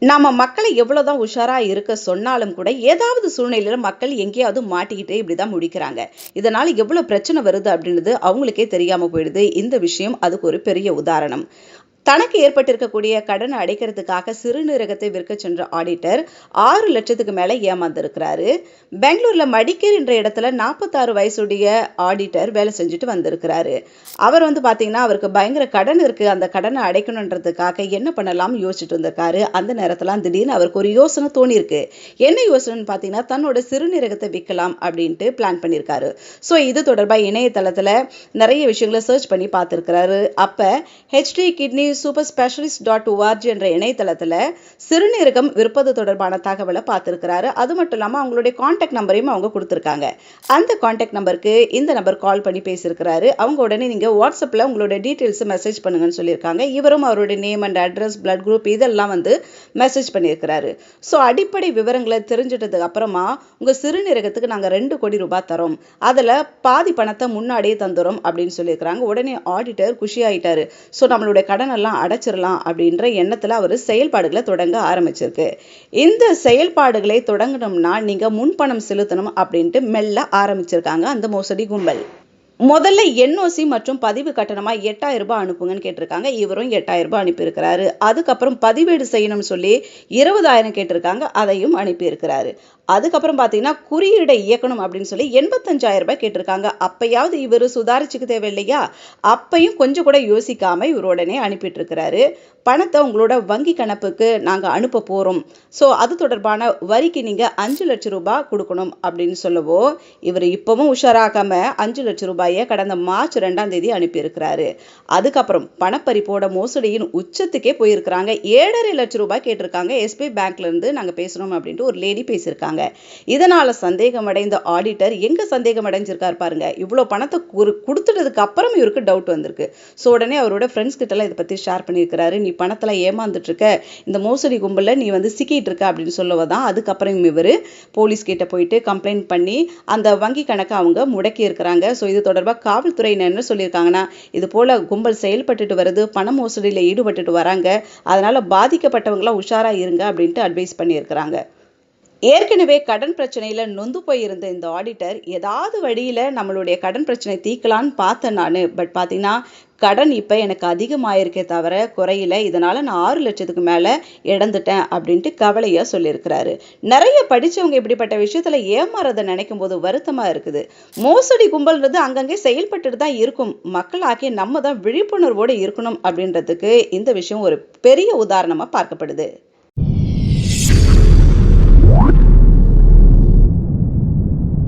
நாம மக்களை எவ்வளவுதான் உஷாரா இருக்க சொன்னாலும் கூட ஏதாவது சூழ்நிலையில மக்கள் எங்கேயாவது மாட்டிக்கிட்டே இப்படிதான் முடிக்கிறாங்க. இதனால எவ்வளவு பிரச்சனை வருது அப்படின்றது அவங்களுக்கே தெரியாம போயிடுது. இந்த விஷயம் அதுக்கு ஒரு பெரிய உதாரணம். தனக்கு ஏற்பட்டிருக்கக்கூடிய கடனை அடைக்கிறதுக்காக சிறுநீரகத்தை விற்க சென்ற ஆடிட்டர் 6 லட்சத்துக்கு மேல ஏமாந்திருக்கிறாரு. பெங்களூர்ல மடிக்கேர் என்ற இடத்துல 46 வயசுடைய ஆடிட்டர் வேலை செஞ்சுட்டு வந்திருக்கிறாரு. அவர் பாத்தீங்கன்னா அவருக்கு பயங்கர கடன் இருக்கு. அந்த கடனை அடைக்கணுன்றதுக்காக என்ன பண்ணலாம் யோசிச்சுட்டு இருந்திருக்காரு. அந்த நேரத்துல திடீர்னு அவருக்கு ஒரு யோசனை தோணி இருக்கு. என்ன யோசனைன்னு பாத்தீங்கன்னா தன்னோட சிறுநீரகத்தை விற்கலாம் அப்படின்ட்டு பிளான் பண்ணியிருக்காரு. ஸோ இது தொடர்பா இணையதளத்துல நிறைய விஷயங்களை சர்ச் பண்ணி பார்த்திருக்கிறாரு. அப்ப ஹெச்டி கிட்னி சூப்பர் ஸ்பெஷலிஸ்ட்.org என்ற இணையதளத்துல சிறுநீரகம் விற்பது தொடர்பான தகவலை பார்த்திருக்கிறாரு. அது மட்டும் இல்லாம அவங்களுடைய கான்டாக்ட் நம்பரையும் அவங்க கொடுத்திருக்காங்க. அந்த கான்டாக்ட் நம்பருக்கு இந்த நம்பர் கால் பண்ணி பேசியிருக்கிறாரு. அவங்க உடனே நீங்க வாட்ஸ்அப்ல உங்களோட டீடைல்ஸ் மெசேஜ் பண்ணுங்கன்னு சொல்லியிருக்காங்க. இவரும் அவருடைய name and address, blood group இதெல்லாம் மெசேஜ் பண்ணியிருக்கிறாரு. ஸோ அடிப்படை விவரங்களை தெரிஞ்சிட்டதுக்கு அப்புறமா உங்க சிறுநீரகத்துக்கு நாங்க 2 கோடி ரூபாய் தரோம், அதுல பாதி பணத்தை முன்னாடியே தந்துரும் அப்படின்னு சொல்லியிருக்கிறாங்க. உடனே ஆடிட்டர் குஷி ஆயிட்டாரு. ஸோ நம்மளுடைய கடன் எல்லாம் அடைச்சிடலாம் அப்படின்ற எண்ணத்துல அவர் செயல்பாடுகளை தொடங்க ஆரம்பிச்சிருக்கு. இந்த செயல்பாடுகளை தொடங்கணும்னா நீங்க முன்பணம் செலுத்தணும் அப்படின்ட்டு மெல்ல ஆரம்பிச்சிருக்காங்க அந்த மோசடி கும்பல். முதல்ல என்ஓசி மற்றும் பதிவு கட்டணமா 8000 ரூபாய் அனுப்புங்கன்னு கேட்டிருக்காங்க. இவரும் 8000 ரூபாய் அனுப்பியிருக்கிறாரு. அதுக்கப்புறம் பதிவேடு செய்யணும்னு சொல்லி 20,000 கேட்டிருக்காங்க. அதையும் அனுப்பியிருக்கிறாரு. அதுக்கப்புறம் பாத்தீங்கன்னா குறியீடை இயக்கணும் அப்படின்னு சொல்லி 85,000 ரூபாய் கேட்டிருக்காங்க. அப்பயாவது இவர் சுதாரிச்சுக்க தேவையில்லையா? அப்பையும் கொஞ்சம் கூட யோசிக்காம இவர் உடனே அனுப்பிட்டு இருக்கிறாரு. பணத்தை உங்களோட வங்கி கணக்குக்கு நாங்க அனுப்ப போறோம், ஸோ அது தொடர்பான வரிக்கு நீங்க 5 லட்சம் ரூபாய் கொடுக்கணும் அப்படின்னு சொல்லவோ இவர் இப்பவும் உஷாராகாம 5 லட்சம் ரூபாயை கடந்த மார்ச் 2ஆம் தேதி அனுப்பியிருக்கிறாரு. அதுக்கப்புறம் பணப்பறிப்போட மோசடியின் உச்சத்துக்கே போயிருக்கிறாங்க. 7,5 லட்சம் ரூபாய் கேட்டிருக்காங்க. எஸ்பிஐ பேங்க்ல இருந்து நாங்க பேசுறோம் அப்படின்ட்டு ஒரு லேடி பேசியிருக்காங்க. இதனால சந்தேகம் அடைந்த ஆடிட்டர் எங்க சந்தேகம் அடைஞ்சிருக்காரு பாருங்க. இவ்வளவு பணத்தை கொடுத்துட்டதுக்கு அப்புறம் இவருக்கு டவுட் வந்திருக்கு. ஸோ உடனே அவரோட ஃப்ரெண்ட்ஸ் கிட்ட எல்லாம் இதை பத்தி ஷேர் பண்ணியிருக்கிறாரு. நீ பணத்துல ஏமாந்துட்டு இருக்க, இந்த மோசடி கும்பல்ல நீ சிக்கிட்டு இருக்க அப்படின்னு சொல்லவதான் அதுக்கப்புறம் இவர் போலீஸ் கிட்ட போயிட்டு கம்ப்ளைண்ட் பண்ணி அந்த வங்கி கணக்கை அவங்க முடக்கி இருக்கிறாங்க. ஸோ இது தொடர்பாக காவல்துறையினர் என்ன சொல்லியிருக்காங்கன்னா, இது போல கும்பல் செயல்பட்டுட்டு வருது, பண மோசடியில் ஈடுபட்டுட்டு வராங்க, அதனால பாதிக்கப்பட்டவங்களாம் உஷாரா இருங்க அப்படின்ட்டு அட்வைஸ் பண்ணியிருக்கிறாங்க. ஏற்கனவே கடன் பிரச்சனையில நொந்து போயிருந்த இந்த ஆடிட்டர் ஏதாவது வழியில நம்மளுடைய கடன் பிரச்சனை தீர்க்கலான்னு பார்த்தேன் நானு. பட் பாத்தீங்கன்னா கடன் இப்ப எனக்கு அதிகமாயிருக்கே தவிர குறையில. இதனால நான் 6 லட்சத்துக்கு மேல இழந்துட்டேன் அப்படின்ட்டு கவலையா சொல்லியிருக்கிறாரு. நிறைய படிச்சவங்க இப்படிப்பட்ட விஷயத்துல ஏமாறதை நினைக்கும் போது வருத்தமா இருக்குது. மோசடி கும்பல்ன்றது அங்கங்கே செயல்பட்டுட்டு தான் இருக்கும். மக்களாக்கி நம்ம தான் விழிப்புணர்வோடு இருக்கணும் அப்படின்றதுக்கு இந்த விஷயம் ஒரு பெரிய உதாரணமா பார்க்கப்படுது.